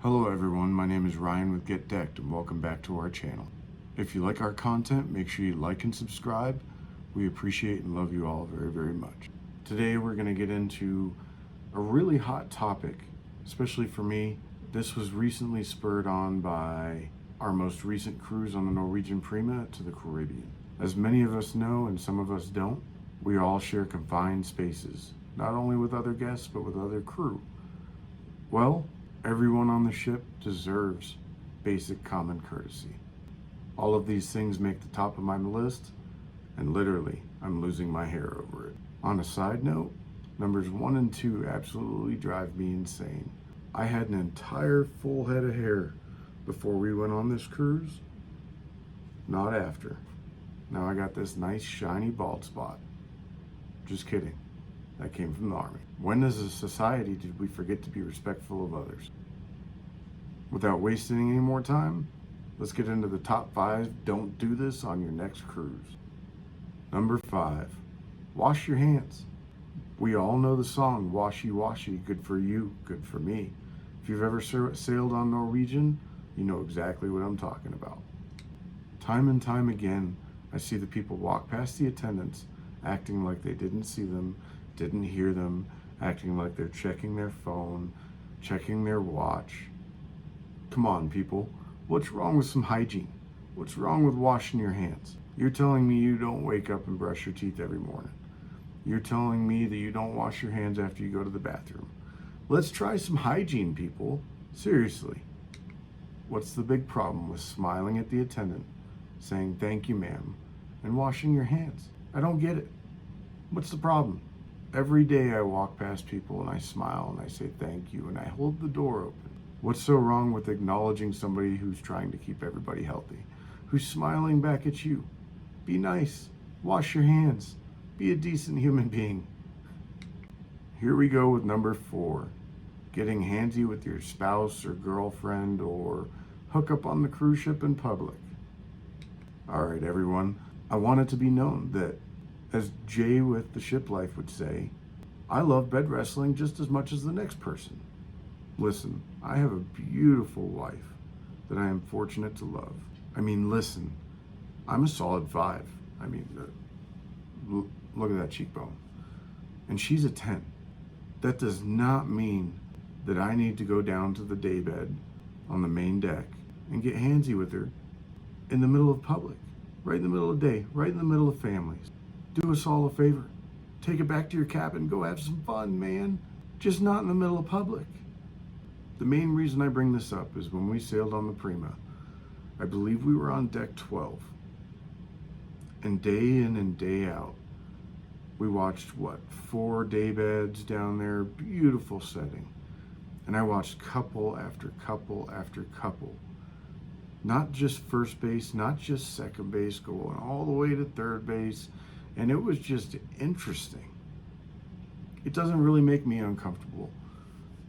Hello everyone, my name is Ryan with Get Decked and welcome back to our channel. If you like our content, make sure you like and subscribe. We appreciate and love you all very, very much. Today we're going to get into a really hot topic, especially for me. This was recently spurred on by our most recent cruise on the Norwegian Prima to the Caribbean. As many of us know and some of us don't, we all share confined spaces, not only with other guests but with other crew. Well, everyone on the ship deserves basic common courtesy. All of these things make the top of my list, and literally, I'm losing my hair over it. On a side note, numbers 1 and 2 absolutely drive me insane. I had an entire full head of hair before we went on this cruise, not after. Now I got this nice shiny bald spot. Just kidding. That came from the Army. When as a society did we forget to be respectful of others? Without wasting any more time, let's get into the top 5 don't do this on your next cruise. Number 5, wash your hands. We all know the song, washy washy, good for you, good for me. If you've ever sailed on Norwegian, you know exactly what I'm talking about. Time and time again, I see the people walk past the attendants acting like they didn't see them, didn't hear them, acting like they're checking their phone, checking their watch. Come on, people. What's wrong with some hygiene? What's wrong with washing your hands? You're telling me you don't wake up and brush your teeth every morning. You're telling me that you don't wash your hands after you go to the bathroom. Let's try some hygiene, people. Seriously. What's the big problem with smiling at the attendant, saying thank you, ma'am, and washing your hands? I don't get it. What's the problem? Every day I walk past people and I smile and I say thank you and I hold the door open. What's so wrong with acknowledging somebody who's trying to keep everybody healthy, who's smiling back at you? Be nice, wash your hands, be a decent human being. Here we go with number 4, getting handsy with your spouse or girlfriend or hook up on the cruise ship in public. All right, everyone, I want it to be known that, as Jay with the Ship Life would say, I love bed wrestling just as much as the next person. Listen, I have a beautiful wife that I am fortunate to love. Listen, I'm a solid 5. Look at that cheekbone. And she's a 10. That does not mean that I need to go down to the daybed on the main deck and get handsy with her in the middle of public, right in the middle of the day, right in the middle of families. Do us all a favor. Take it back to your cabin. Go have some fun, man. Just not in the middle of public. The main reason I bring this up is when we sailed on the Prima, I believe we were on deck 12. And day in and day out, we watched 4 daybeds down there, beautiful setting. And I watched couple after couple after couple. Not just first base, not just second base, going all the way to third base. And it was just interesting. It doesn't really make me uncomfortable,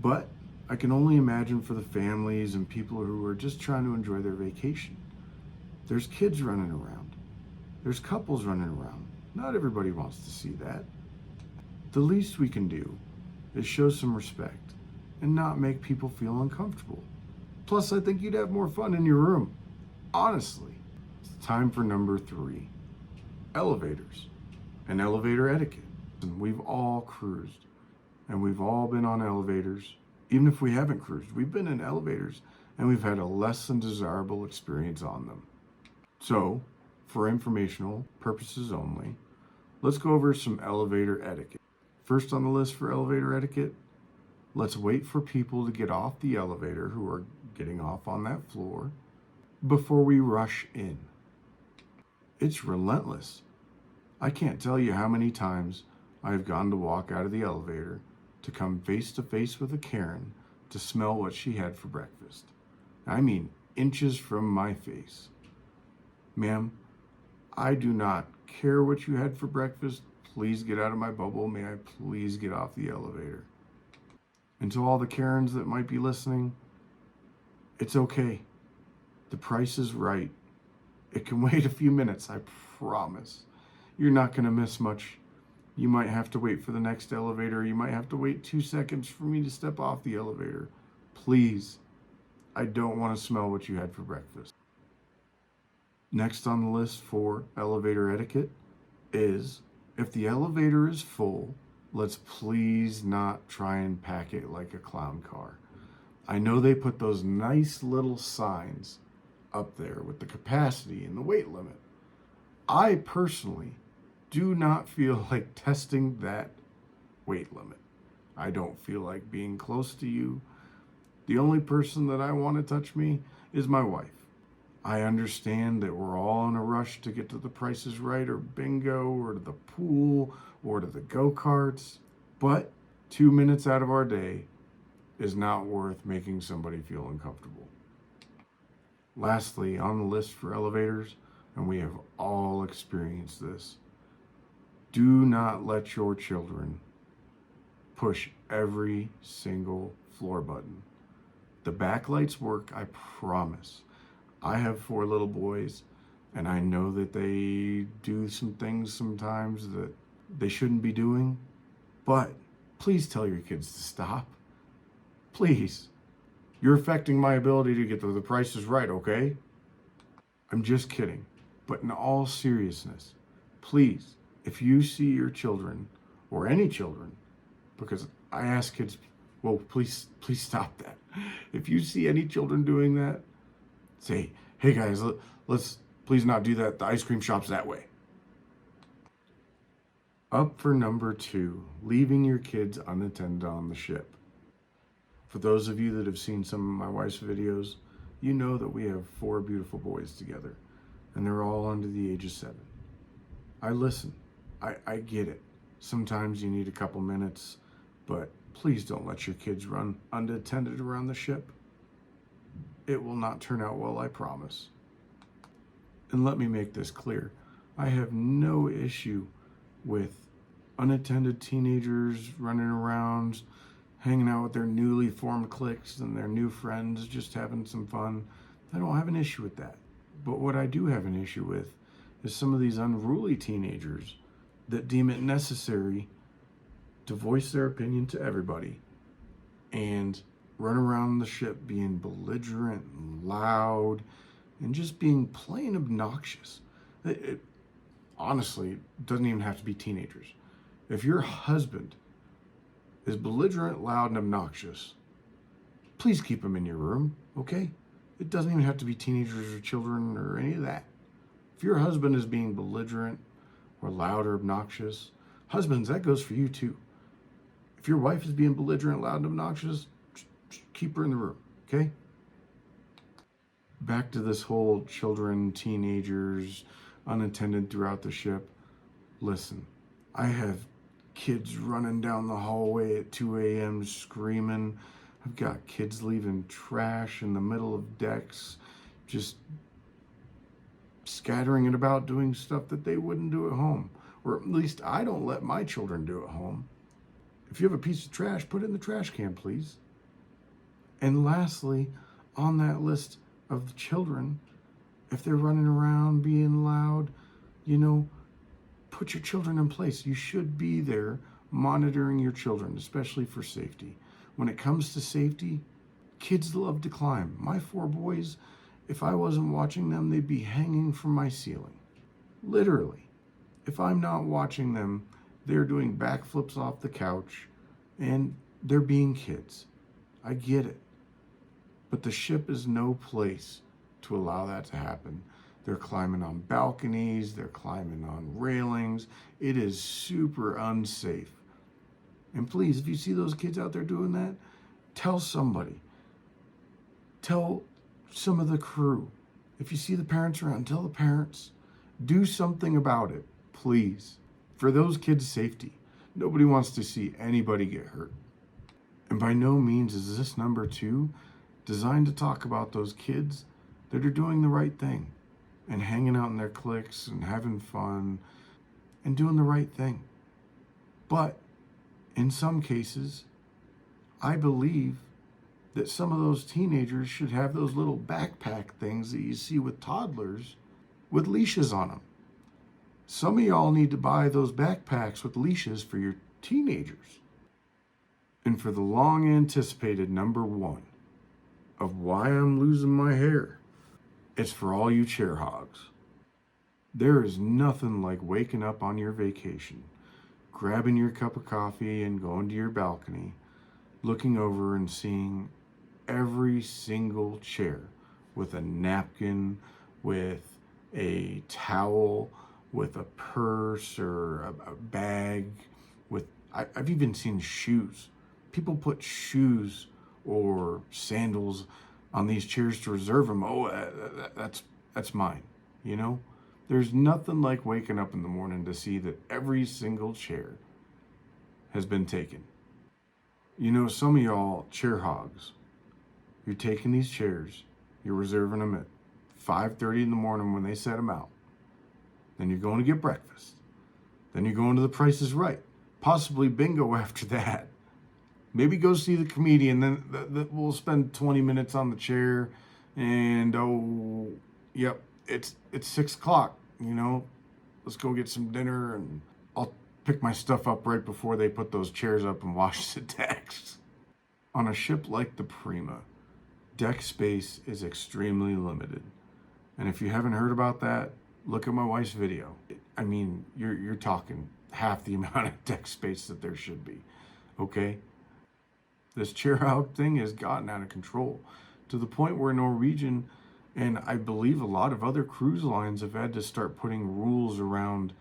but I can only imagine for the families and people who are just trying to enjoy their vacation. There's kids running around. There's couples running around. Not everybody wants to see that. The least we can do is show some respect and not make people feel uncomfortable. Plus, I think you'd have more fun in your room. Honestly. It's time for number 3. Elevators and elevator etiquette. And we've all cruised and we've all been on elevators. Even if we haven't cruised, we've been in elevators and we've had a less than desirable experience on them. So, for informational purposes only, let's go over some elevator etiquette. First on the list for elevator etiquette, let's wait for people to get off the elevator who are getting off on that floor before we rush in. It's relentless. I can't tell you how many times I've gone to walk out of the elevator to come face to face with a Karen to smell what she had for breakfast. Inches from my face. Ma'am, I do not care what you had for breakfast. Please get out of my bubble. May I please get off the elevator? And to all the Karens that might be listening, it's okay. The price is right. It can wait a few minutes, I promise. You're not going to miss much. You might have to wait for the next elevator. You might have to wait 2 seconds for me to step off the elevator. Please, I don't want to smell what you had for breakfast. Next on the list for elevator etiquette is, if the elevator is full, let's please not try and pack it like a clown car. I know they put those nice little signs up there with the capacity and the weight limit. I personally do not feel like testing that weight limit. I don't feel like being close to you. The only person that I want to touch me is my wife. I understand that we're all in a rush to get to the Price is Right or bingo or to the pool or to the go-karts, but 2 minutes out of our day is not worth making somebody feel uncomfortable. Lastly, on the list for elevators, and we have all experienced this, do not let your children push every single floor button. The backlights work, I promise. I have 4 little boys, and I know that they do some things sometimes that they shouldn't be doing, but please tell your kids to stop. Please. You're affecting my ability to get to the Price is Right, okay? I'm just kidding. But in all seriousness, please, if you see your children, or any children, because I ask kids, well, please stop that. If you see any children doing that, say, hey guys, let's please not do that. The ice cream shop's that way. Up for number 2, leaving your kids unattended on the ship. For those of you that have seen some of my wife's videos, you know that we have 4 beautiful boys together, and they're all under the age of 7. I listen. I get it. Sometimes you need a couple minutes, but please don't let your kids run unattended around the ship. It will not turn out well, I promise. And let me make this clear. I have no issue with unattended teenagers running around, hanging out with their newly formed cliques and their new friends, just having some fun. I don't have an issue with that. But what I do have an issue with is some of these unruly teenagers that deem it necessary to voice their opinion to everybody and run around the ship being belligerent and loud and just being plain obnoxious. Honestly, it doesn't even have to be teenagers. If your husband is belligerent, loud, and obnoxious, please keep him in your room, okay? It doesn't even have to be teenagers or children or any of that. If your husband is being belligerent or loud or obnoxious, husbands, that goes for you too. If your wife is being belligerent, loud, and obnoxious, keep her in the room, okay? Back to this whole children, teenagers, unattended throughout the ship. Listen, I have kids running down the hallway at 2 a.m. screaming. I've got kids leaving trash in the middle of decks, just scattering it about, doing stuff that they wouldn't do at home. Or at least I don't let my children do at home. If you have a piece of trash, put it in the trash can, please. And lastly, on that list of the children, if they're running around being loud, put your children in place. You should be there monitoring your children, especially for safety. When it comes to safety, kids love to climb. My 4 boys, if I wasn't watching them, they'd be hanging from my ceiling. Literally. If I'm not watching them, they're doing backflips off the couch, and they're being kids. I get it. But the ship is no place to allow that to happen. They're climbing on balconies, they're climbing on railings. It is super unsafe. And please, if you see those kids out there doing that, tell somebody. Tell some of the crew. If you see the parents around, tell the parents. Do something about it, please. For those kids' safety. Nobody wants to see anybody get hurt. And by no means is this number 2 designed to talk about those kids that are doing the right thing and hanging out in their cliques and having fun and doing the right thing. But in some cases, I believe that some of those teenagers should have those little backpack things that you see with toddlers with leashes on them. Some of y'all need to buy those backpacks with leashes for your teenagers. And for the long anticipated number 1, of why I'm losing my hair. It's for all you chair hogs. There is nothing like waking up on your vacation, grabbing your cup of coffee and going to your balcony, looking over and seeing every single chair with a napkin, with a towel, with a purse or a bag, I've even seen shoes. People put shoes or sandals on these chairs to reserve them. Oh, that's mine, you know? There's nothing like waking up in the morning to see that every single chair has been taken. You know, some of y'all chair hogs, you're taking these chairs, you're reserving them at 5:30 in the morning when they set them out. Then you're going to get breakfast. Then you're going to the Price is Right. Possibly bingo after that. Maybe go see the comedian. Then we'll spend 20 minutes on the chair. And yep, it's 6 o'clock. You know, let's go get some dinner, and I'll pick my stuff up right before they put those chairs up and wash the decks. On a ship like the Prima, deck space is extremely limited. And if you haven't heard about that, look at my wife's video. I mean, you're talking half the amount of deck space that there should be, okay? This chair hog thing has gotten out of control to the point where Norwegian, and I believe a lot of other cruise lines, have had to start putting rules around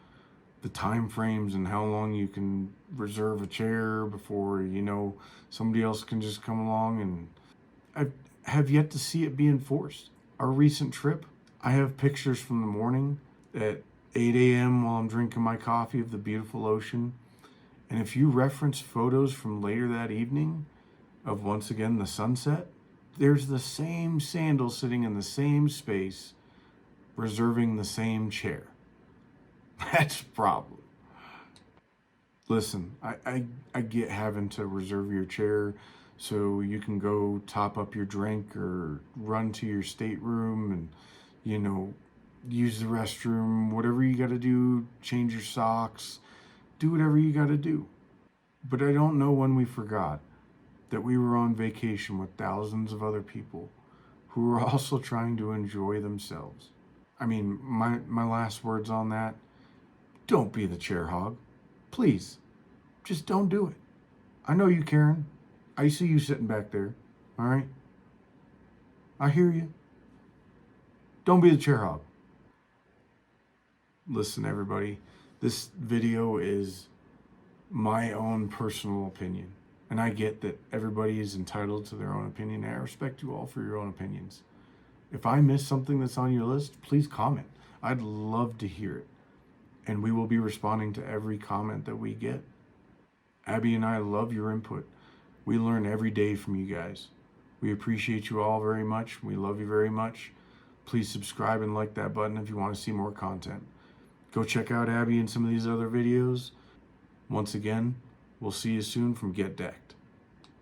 the time frames and how long you can reserve a chair before, you know, somebody else can just come along. And I have yet to see it be enforced. Our recent trip, I have pictures from the morning at 8 a.m. while I'm drinking my coffee of the beautiful ocean. And if you reference photos from later that evening of, once again, the sunset, there's the same sandal sitting in the same space, reserving the same chair. That's a problem. Listen, I get having to reserve your chair so you can go top up your drink or run to your stateroom and, you know, use the restroom, whatever you got to do, change your socks, do whatever you got to do. But I don't know when we forgot that we were on vacation with thousands of other people who were also trying to enjoy themselves. I mean, my last words on that, don't be the chair hog. Please, just don't do it. I know you, Karen. I see you sitting back there, all right? I hear you. Don't be the chair hog. Listen, everybody, this video is my own personal opinion. And I get that everybody is entitled to their own opinion. I respect you all for your own opinions. If I miss something that's on your list, please comment. I'd love to hear it. And we will be responding to every comment that we get. Abby and I love your input. We learn every day from you guys. We appreciate you all very much. We love you very much. Please subscribe and like that button if you want to see more content. Go check out Abby and some of these other videos. Once again, we'll see you soon from Get Decked.